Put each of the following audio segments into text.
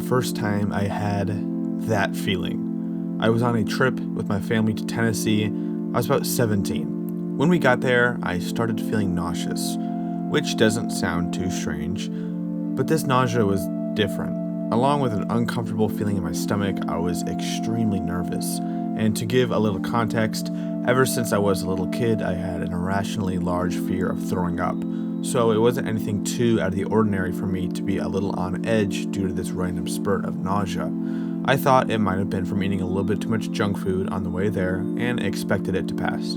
first time I had that feeling. I was on a trip with my family to Tennessee. I was about 17. When we got there, I started feeling nauseous, which doesn't sound too strange, but this nausea was different. Along with an uncomfortable feeling in my stomach, I was extremely nervous. And to give a little context, ever since I was a little kid, I had an irrationally large fear of throwing up. So it wasn't anything too out of the ordinary for me to be a little on edge due to this random spurt of nausea. I thought it might have been from eating a little bit too much junk food on the way there and expected it to pass.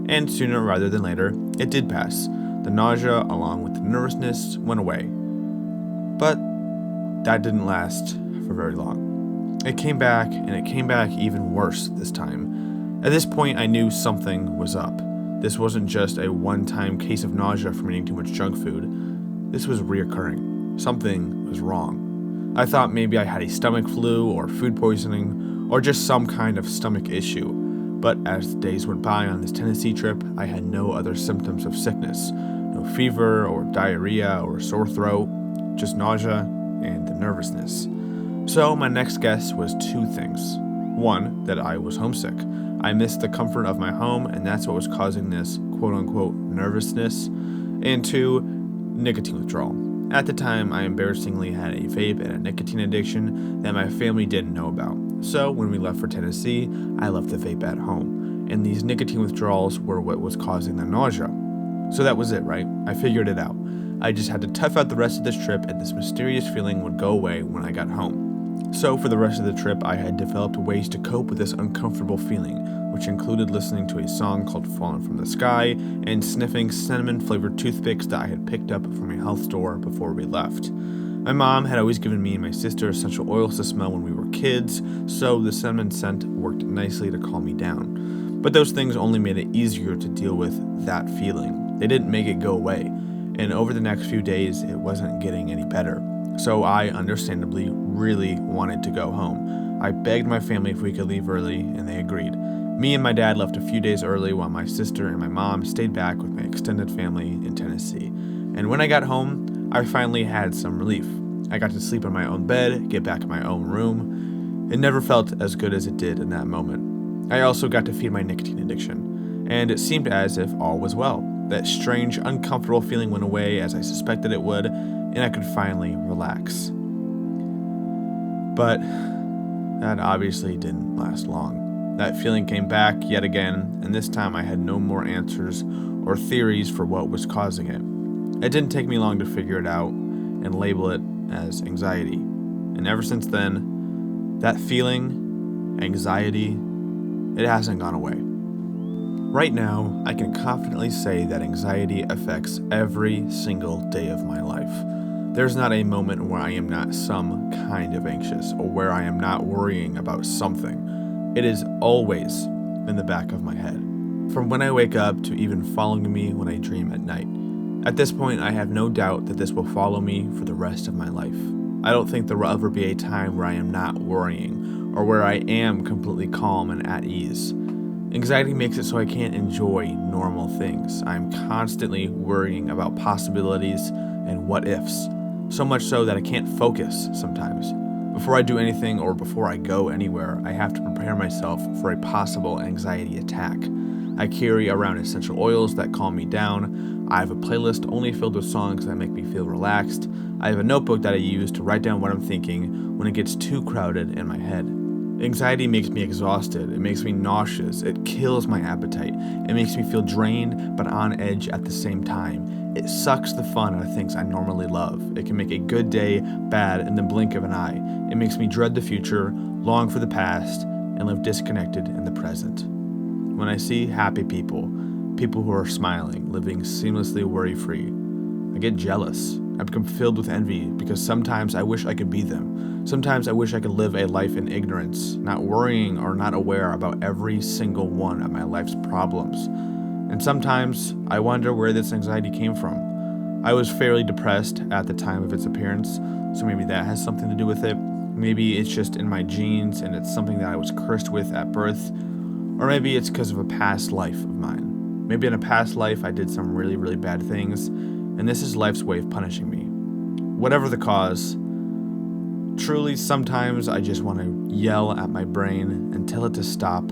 And sooner rather than later, it did pass. The nausea, along with the nervousness, went away. But that didn't last for very long. It came back, and it came back even worse this time. At this point, I knew something was up. This wasn't just a one-time case of nausea from eating too much junk food. This was reoccurring. Something was wrong. I thought maybe I had a stomach flu or food poisoning or just some kind of stomach issue. But as the days went by on this Tennessee trip, I had no other symptoms of sickness. No fever or diarrhea or sore throat, just nausea and the nervousness. So my next guess was two things. One, that I was homesick. I missed the comfort of my home, and that's what was causing this quote-unquote nervousness. And two, nicotine withdrawal. At the time, I embarrassingly had a vape and a nicotine addiction that my family didn't know about. So when we left for Tennessee, I left the vape at home, and these nicotine withdrawals were what was causing the nausea. So that was it, right? I figured it out. I just had to tough out the rest of this trip, and this mysterious feeling would go away when I got home. So for the rest of the trip, I had developed ways to cope with this uncomfortable feeling, which included listening to a song called Fallen from the Sky and sniffing cinnamon-flavored toothpicks that I had picked up from a health store before we left. My mom had always given me and my sister essential oils to smell when we were kids, so the cinnamon scent worked nicely to calm me down. But those things only made it easier to deal with that feeling. They didn't make it go away, and over the next few days, it wasn't getting any better. So I, understandably, really wanted to go home. I begged my family if we could leave early, and they agreed. Me and my dad left a few days early while my sister and my mom stayed back with my extended family in Tennessee. And when I got home, I finally had some relief. I got to sleep in my own bed, get back in my own room. It never felt as good as it did in that moment. I also got to feed my nicotine addiction, and it seemed as if all was well. That strange, uncomfortable feeling went away as I suspected it would, and I could finally relax. But that obviously didn't last long. That feeling came back yet again, and this time I had no more answers or theories for what was causing it. It didn't take me long to figure it out and label it as anxiety. And ever since then, that feeling, anxiety, it hasn't gone away. Right now, I can confidently say that anxiety affects every single day of my life. There's not a moment where I am not some kind of anxious or where I am not worrying about something. It is always in the back of my head, from when I wake up to even following me when I dream at night. At this point, I have no doubt that this will follow me for the rest of my life. I don't think there will ever be a time where I am not worrying or where I am completely calm and at ease. Anxiety makes it so I can't enjoy normal things. I'm constantly worrying about possibilities and what ifs, so much so that I can't focus sometimes. Before I do anything or before I go anywhere, I have to prepare myself for a possible anxiety attack. I carry around essential oils that calm me down. I have a playlist only filled with songs that make me feel relaxed. I have a notebook that I use to write down what I'm thinking when it gets too crowded in my head. Anxiety makes me exhausted. It makes me nauseous. It kills my appetite. It makes me feel drained but on edge at the same time. It sucks the fun out of things I normally love. It can make a good day bad in the blink of an eye. It makes me dread the future, long for the past, and live disconnected in the present. When I see happy people who are smiling, living seamlessly worry-free, I get jealous. I become filled with envy because sometimes I wish I could be them. Sometimes I wish I could live a life in ignorance, not worrying or not aware about every single one of my life's problems. And sometimes I wonder where this anxiety came from. I was fairly depressed at the time of its appearance, so maybe that has something to do with it. Maybe it's just in my genes and it's something that I was cursed with at birth. Or maybe it's because of a past life of mine. Maybe in a past life I did some really, really bad things, and this is life's way of punishing me. Whatever the cause, Truly, sometimes I just want to yell at my brain and tell it to stop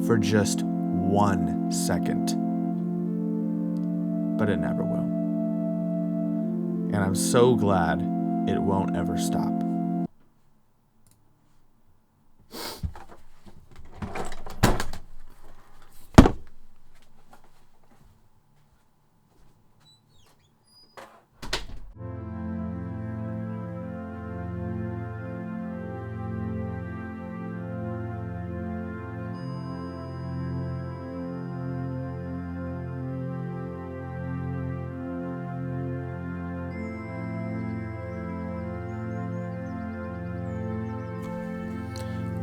for just 1 second. But it never will. And I'm so glad it won't ever stop.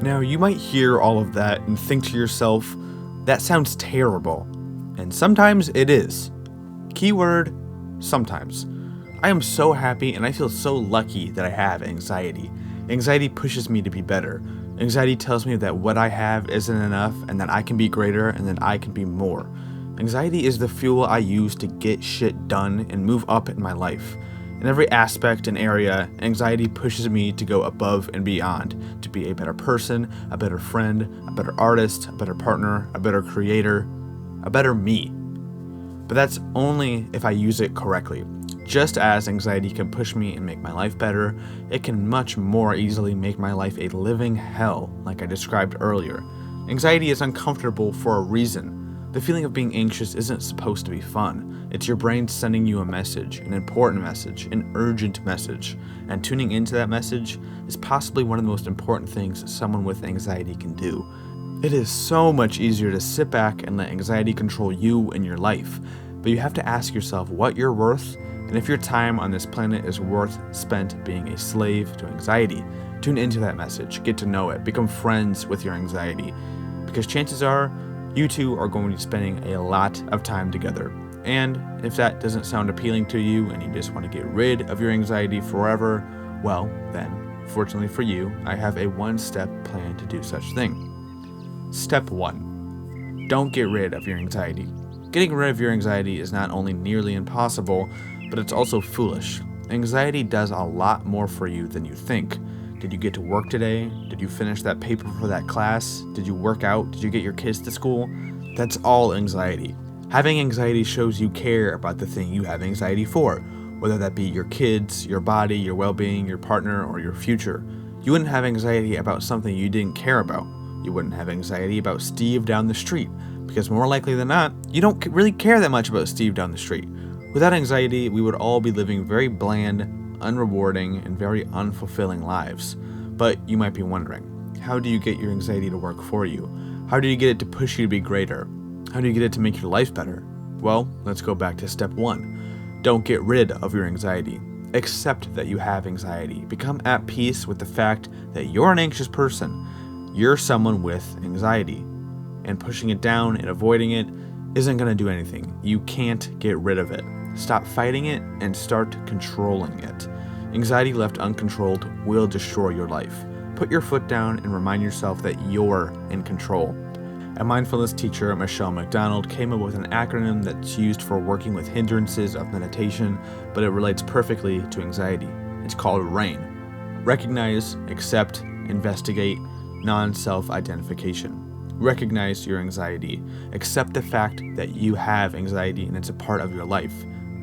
Now, you might hear all of that and think to yourself, that sounds terrible. And sometimes it is. Keyword, sometimes. I am so happy and I feel so lucky that I have anxiety. Anxiety pushes me to be better. Anxiety tells me that what I have isn't enough and that I can be greater and that I can be more. Anxiety is the fuel I use to get shit done and move up in my life. In every aspect and area, anxiety pushes me to go above and beyond, to be a better person, a better friend, a better artist, a better partner, a better creator, a better me. But that's only if I use it correctly. Just as anxiety can push me and make my life better, it can much more easily make my life a living hell, like I described earlier. Anxiety is uncomfortable for a reason. The feeling of being anxious isn't supposed to be fun. It's your brain sending you a message, an important message, an urgent message. And tuning into that message is possibly one of the most important things someone with anxiety can do. It is so much easier to sit back and let anxiety control you and your life. But you have to ask yourself what you're worth, and if your time on this planet is worth spent being a slave to anxiety. Tune into that message, get to know it, become friends with your anxiety. Because chances are, you two are going to be spending a lot of time together. And if that doesn't sound appealing to you and you just want to get rid of your anxiety forever, well, then, fortunately for you, I have a one-step plan to do such thing. Step 1. Don't get rid of your anxiety. Getting rid of your anxiety is not only nearly impossible, but it's also foolish. Anxiety does a lot more for you than you think. Did you get to work today? Did you finish that paper for that class? Did you work out? Did you get your kids to school? That's all anxiety. Having anxiety shows you care about the thing you have anxiety for, whether that be your kids, your body, your well-being, your partner, or your future. You wouldn't have anxiety about something you didn't care about. You wouldn't have anxiety about Steve down the street, because more likely than not, you don't really care that much about Steve down the street. Without anxiety, we would all be living very bland, unrewarding, and very unfulfilling lives. But you might be wondering, how do you get your anxiety to work for you? How do you get it to push you to be greater? How do you get it to make your life better? Well, let's go back to step 1. Don't get rid of your anxiety. Accept that you have anxiety. Become at peace with the fact that you're an anxious person. You're someone with anxiety. And pushing it down and avoiding it isn't going to do anything. You can't get rid of it. Stop fighting it and start controlling it. Anxiety left uncontrolled will destroy your life. Put your foot down and remind yourself that you're in control. A mindfulness teacher, Michelle McDonald, came up with an acronym that's used for working with hindrances of meditation, but it relates perfectly to anxiety. It's called RAIN. Recognize, accept, investigate, non-self-identification. Recognize your anxiety. Accept the fact that you have anxiety and it's a part of your life.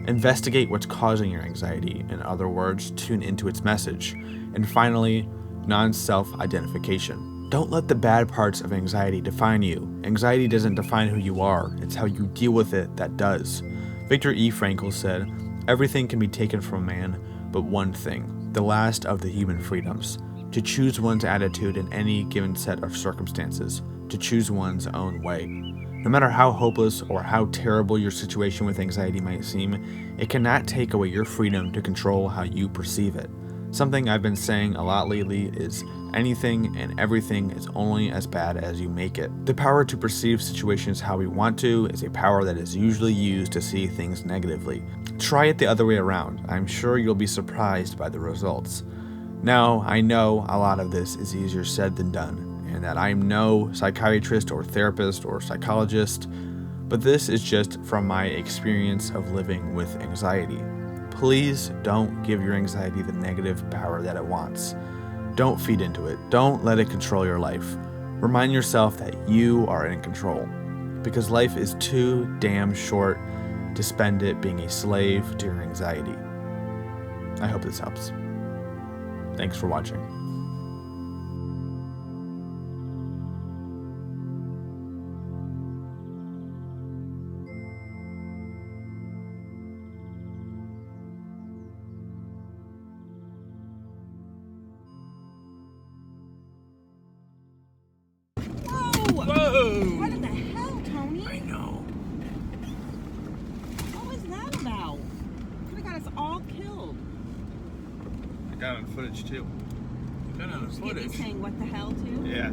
Investigate what's causing your anxiety. In other words, tune into its message. And finally, non-self-identification. Don't let the bad parts of anxiety define you. Anxiety doesn't define who you are. It's how you deal with it that does. Viktor E. Frankl said, "Everything can be taken from man, but one thing, the last of the human freedoms, to choose one's attitude in any given set of circumstances, to choose one's own way." No matter how hopeless or how terrible your situation with anxiety might seem, it cannot take away your freedom to control how you perceive it. Something I've been saying a lot lately is anything and everything is only as bad as you make it. The power to perceive situations how we want to is a power that is usually used to see things negatively. Try it the other way around. I'm sure you'll be surprised by the results. Now, I know a lot of this is easier said than done, and that I'm no psychiatrist or therapist or psychologist, but this is just from my experience of living with anxiety. Please don't give your anxiety the negative power that it wants. Don't feed into it. Don't let it control your life. Remind yourself that you are in control, because life is too damn short to spend it being a slave to your anxiety. I hope this helps. Thanks for watching. Whoa! What in the hell, Tony? I know. What was that about? Could have got us all killed. I got on footage too. Did you get me saying what the hell too? Yeah.